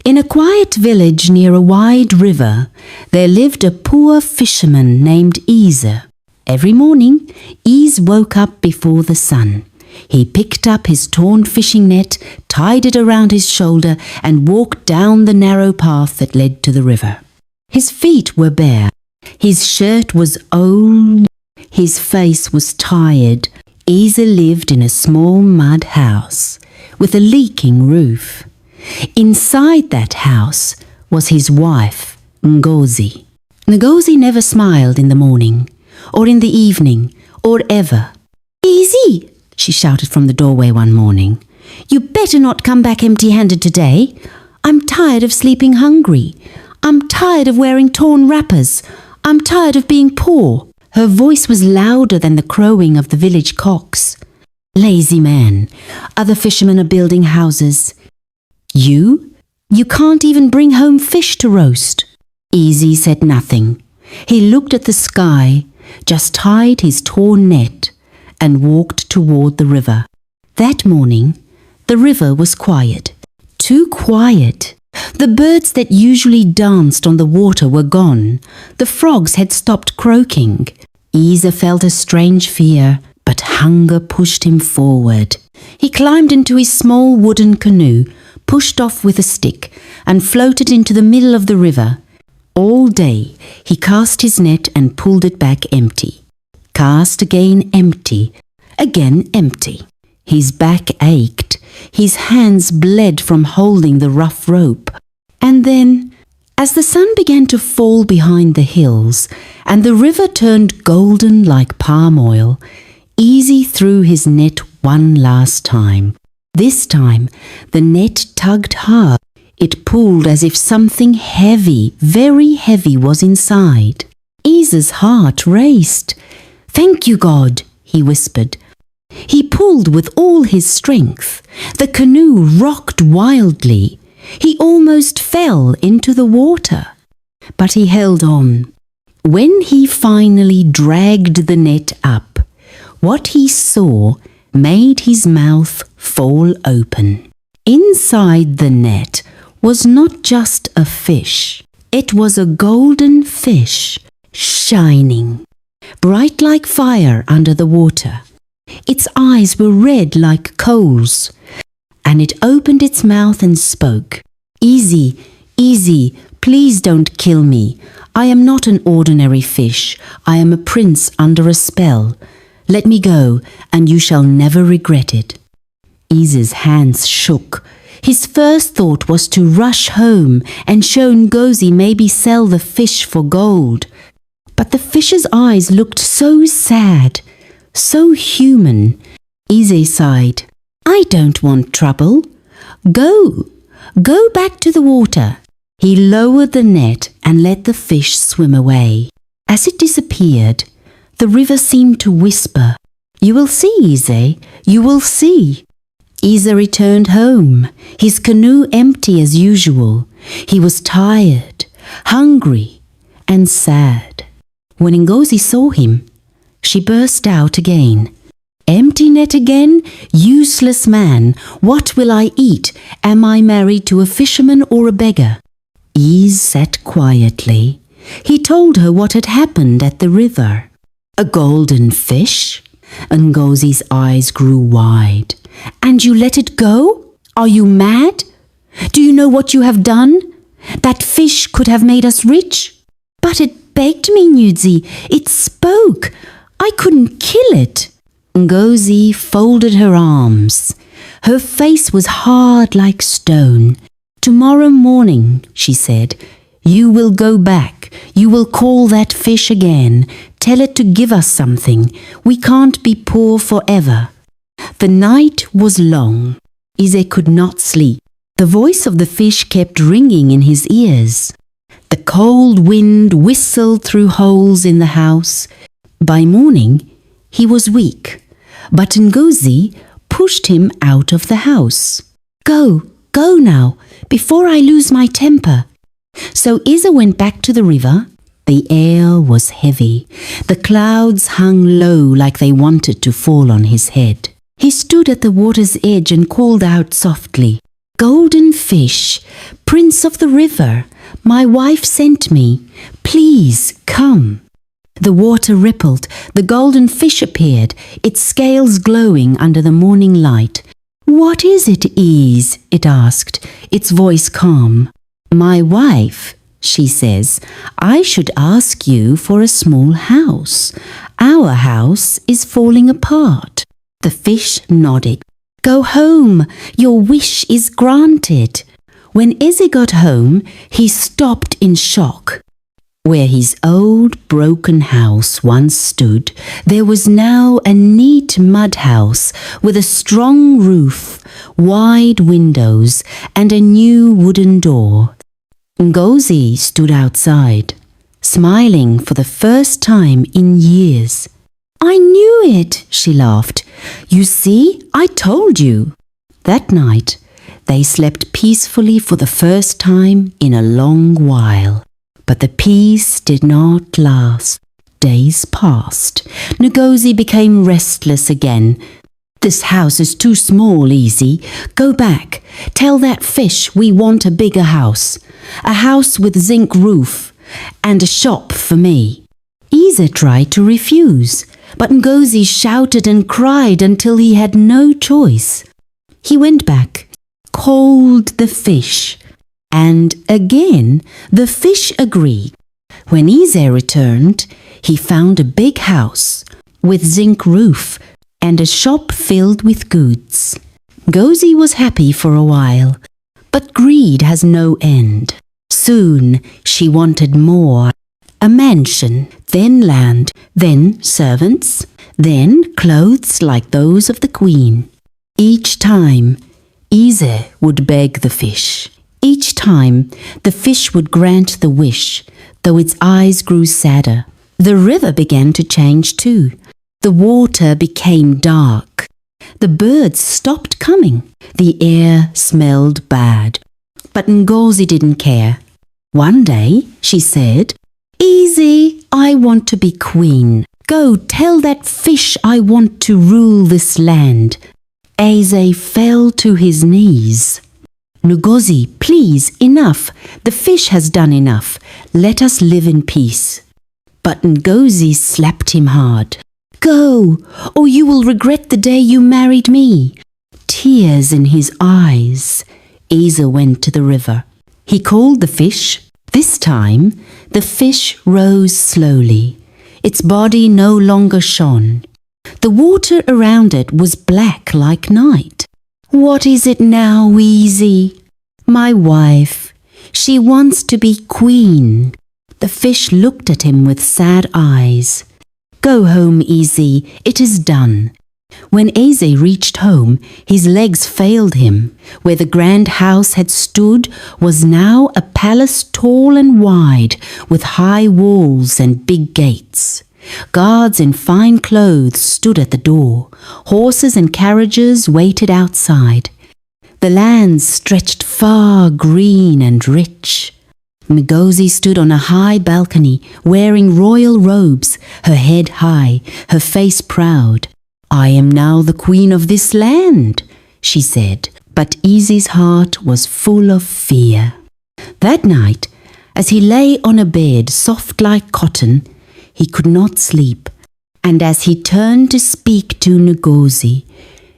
In a quiet village near a wide river, there lived a poor fisherman named Ise. Every morning, Ise woke up before the sun. He picked up his torn fishing net, tied it around his shoulder, and walked down the narrow path that led to the river. His feet were bare. His shirt was old. His face was tired. Ise lived in a small mud house with a leaking roof. Inside that house was his wife, Ngozi. Ngozi never smiled in the morning, or in the evening, or ever. "Ise," she shouted from the doorway one morning, "you better not come back empty-handed today. I'm tired of sleeping hungry. I'm tired of wearing torn wrappers. I'm tired of being poor." Her voice was louder than the crowing of the village cocks. "Lazy man, other fishermen are building houses. You can't even bring home fish to roast." Ise said nothing. He looked at the sky, just tied his torn net, and walked toward the river. That morning, the river was quiet. Too quiet. The birds that usually danced on the water were gone. The frogs had stopped croaking. Ise felt a strange fear, but hunger pushed him forward. He climbed into his small wooden canoe, pushed off with a stick, and floated into the middle of the river. All day he cast his net and pulled it back empty. Cast again empty, again empty. His back ached. His hands bled from holding the rough rope. And then, as the sun began to fall behind the hills and the river turned golden like palm oil, Ise threw his net one last time. This time, the net tugged hard. It pulled as if something heavy, very heavy, was inside. Ise's heart raced. "Thank you, God," he whispered. He pulled with all his strength. The canoe rocked wildly. He almost fell into the water. But he held on. When he finally dragged the net up, what he saw made his mouth fall open. Inside the net was not just a fish. It was a golden fish, shining, bright like fire under the water. Its eyes were red like coals, and it opened its mouth and spoke. "Ise, Ise, please don't kill me. I am not an ordinary fish. I am a prince under a spell. Let me go, and you shall never regret it." Ise's hands shook. His first thought was to rush home and show Ngozi maybe sell the fish for gold. But the fish's eyes looked so sad, so human. Ise sighed. "I don't want trouble. Go back to the water." He lowered the net and let the fish swim away. As it disappeared, the river seemed to whisper, "You will see, Ise, you will see." Ise returned home, his canoe empty as usual. He was tired, hungry, and sad. When Ngozi saw him, she burst out again. "Empty net again? Useless man! What will I eat? Am I married to a fisherman or a beggar?" Ise sat quietly. He told her what had happened at the river. "A golden fish?" Ngozi's eyes grew wide. "And you let it go? Are you mad? Do you know what you have done? That fish could have made us rich." "But it begged me, Nudzi. It spoke. I couldn't kill it." Ngozi folded her arms. Her face was hard like stone. "Tomorrow morning," she said, "you will go back. You will call that fish again. Tell it to give us something. We can't be poor forever." The night was long. Ise could not sleep. The voice of the fish kept ringing in his ears. The cold wind whistled through holes in the house. By morning, he was weak, but Ngozi pushed him out of the house. Go now, before I lose my temper." So Ise went back to the river. The air was heavy. The clouds hung low like they wanted to fall on his head. He stood at the water's edge and called out softly, "Golden fish, prince of the river, my wife sent me. Please come." The water rippled, the golden fish appeared, its scales glowing under the morning light. "What is it, Ease?" it asked, its voice calm. "My wife," she says, "I should ask you for a small house. Our house is falling apart." The fish nodded. "Go home, your wish is granted." When Izzy got home, he stopped in shock. Where his old broken house once stood, there was now a neat mud house with a strong roof, wide windows, and a new wooden door. Ngozi stood outside, smiling for the first time in years. "I knew it," she laughed. "You see, I told you." That night, they slept peacefully for the first time in a long while. But the peace did not last. Days passed. Ngozi became restless again. "This house is too small, Easy. Go back. Tell that fish we want a bigger house. A house with zinc roof and a shop for me." Easy tried to refuse, but Ngozi shouted and cried until he had no choice. He went back, called the fish, and again the fish agreed. When Ise returned, he found a big house with zinc roof and a shop filled with goods. Ngozi was happy for a while, but greed has no end. Soon she wanted more. A mansion, then land, then servants, then clothes like those of the queen. Each time, Ise would beg the fish. Each time, the fish would grant the wish, though its eyes grew sadder. The river began to change too. The water became dark. The birds stopped coming. The air smelled bad. But Ngozi didn't care. One day, she said, "Easy, I want to be queen. Go tell that fish I want to rule this land." Ise fell to his knees. "Ngozi, please, enough. The fish has done enough. Let us live in peace." But Ngozi slapped him hard. "Go, or you will regret the day you married me." Tears in his eyes, Ise went to the river. He called the fish. This time, the fish rose slowly. Its body no longer shone. The water around it was black like night. "What is it now, Easy?" "My wife. She wants to be queen." The fish looked at him with sad eyes. "Go home, Easy. It is done." When Ise reached home, his legs failed him. Where the grand house had stood was now a palace tall and wide, with high walls and big gates. Guards in fine clothes stood at the door. Horses and carriages waited outside. The lands stretched far, green and rich. Ngozi stood on a high balcony, wearing royal robes, her head high, her face proud. "I am now the queen of this land," she said, but Ise's heart was full of fear. That night, as he lay on a bed soft like cotton, he could not sleep, and as he turned to speak to Ngozi,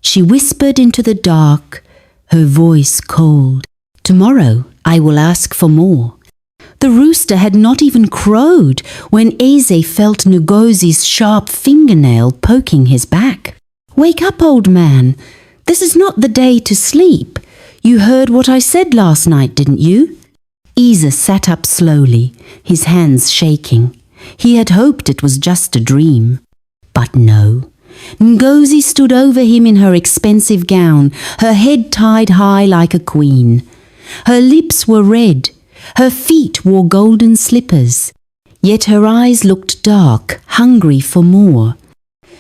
she whispered into the dark, her voice cold, "Tomorrow I will ask for more." The rooster had not even crowed when Ise felt Ngozi's sharp fingernail poking his back. "Wake up, old man. This is not the day to sleep. You heard what I said last night, didn't you?" Ise sat up slowly, his hands shaking. He had hoped it was just a dream. But no. Ngozi stood over him in her expensive gown, her head tied high like a queen. Her lips were red. Her feet wore golden slippers, yet her eyes looked dark, hungry for more.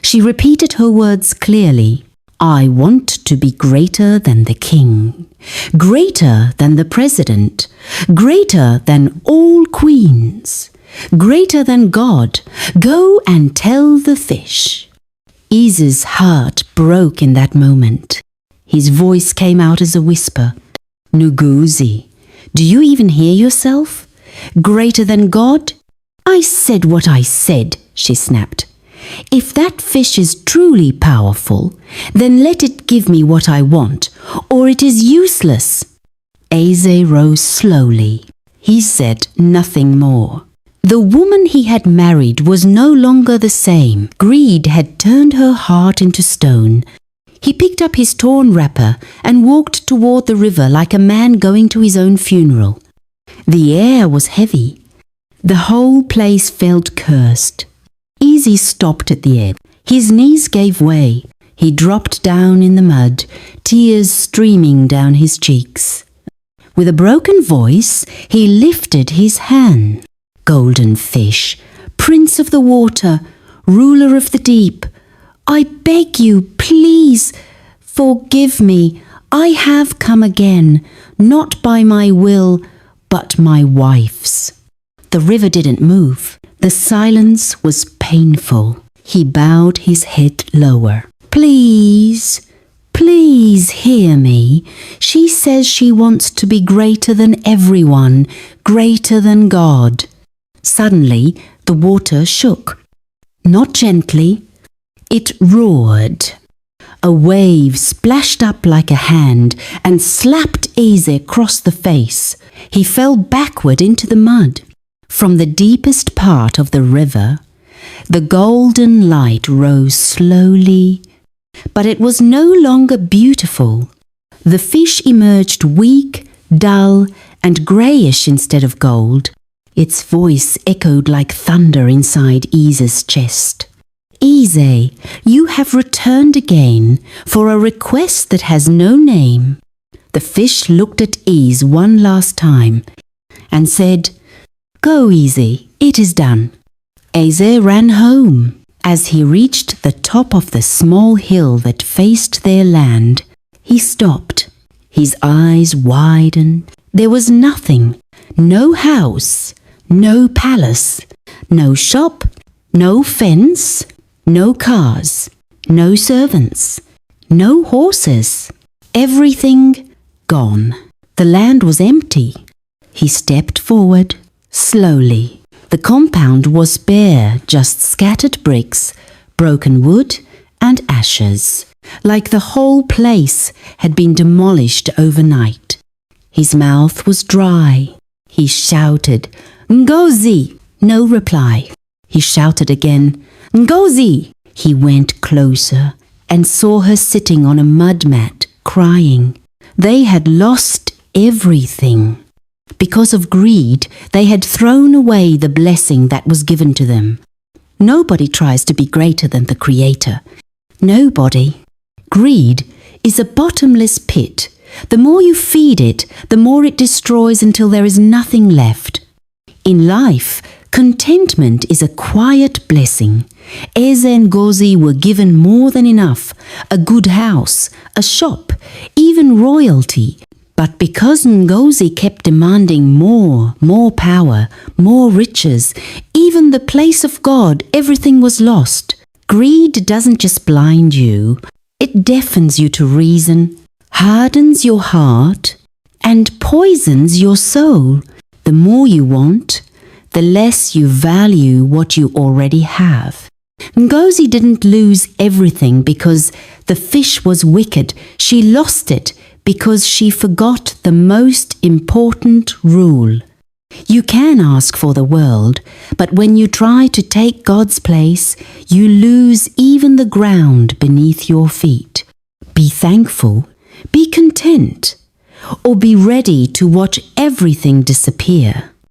She repeated her words clearly. "I want to be greater than the king, greater than the president, greater than all queens, greater than God. Go and tell the fish." Ise's heart broke in that moment. His voice came out as a whisper. Ngozi, do you even hear yourself? Greater than God? I said what I said, she snapped. If that fish is truly powerful, then let it give me what I want, or it is useless. Eze rose slowly. He said nothing more. The woman he had married was no longer the same. Greed had turned her heart into stone. He picked up his torn wrapper and walked toward the river like a man going to his own funeral. The air was heavy. The whole place felt cursed. Eze stopped at the edge. His knees gave way. He dropped down in the mud, tears streaming down his cheeks. With a broken voice, he lifted his hand. Golden fish, prince of the water, ruler of the deep, I beg you, please, forgive me. I have come again, not by my will, but my wife's. The river didn't move. The silence was painful. He bowed his head lower. Please, please hear me. She says she wants to be greater than everyone, greater than God. Suddenly, the water shook. Not gently. It roared. A wave splashed up like a hand and slapped Eze across the face. He fell backward into the mud. From the deepest part of the river, the golden light rose slowly, but it was no longer beautiful. The fish emerged weak, dull, and greyish instead of gold. Its voice echoed like thunder inside Eze's chest. Eze, you have returned again for a request that has no name. The fish looked at Eze one last time and said, Go, Eze, it is done. Eze ran home. As he reached the top of the small hill that faced their land, he stopped. His eyes widened. There was nothing. No house, no palace, no shop, no fence, no cars, no servants, no horses. Everything gone. The land was empty. He stepped forward. Slowly. The compound was bare, just scattered bricks, broken wood, and ashes, like the whole place had been demolished overnight. His mouth was dry. He shouted, Ngozi! No reply. He shouted again, Ngozi! He went closer and saw her sitting on a mud mat, crying. They had lost everything. Because of greed, they had thrown away the blessing that was given to them. Nobody tries to be greater than the Creator. Nobody. Greed is a bottomless pit. The more you feed it, the more it destroys until there is nothing left. In life, contentment is a quiet blessing. Eze and Ngozi were given more than enough, a good house, a shop, even royalty. But because Ngozi kept demanding more power, more riches, even the place of God, everything was lost. Greed doesn't just blind you, it deafens you to reason, hardens your heart, and poisons your soul. The more you want, the less you value what you already have. Ngozi didn't lose everything because the fish was wicked. She lost it because she forgot the most important rule. You can ask for the world, but when you try to take God's place, you lose even the ground beneath your feet. Be thankful, be content, or be ready to watch everything disappear.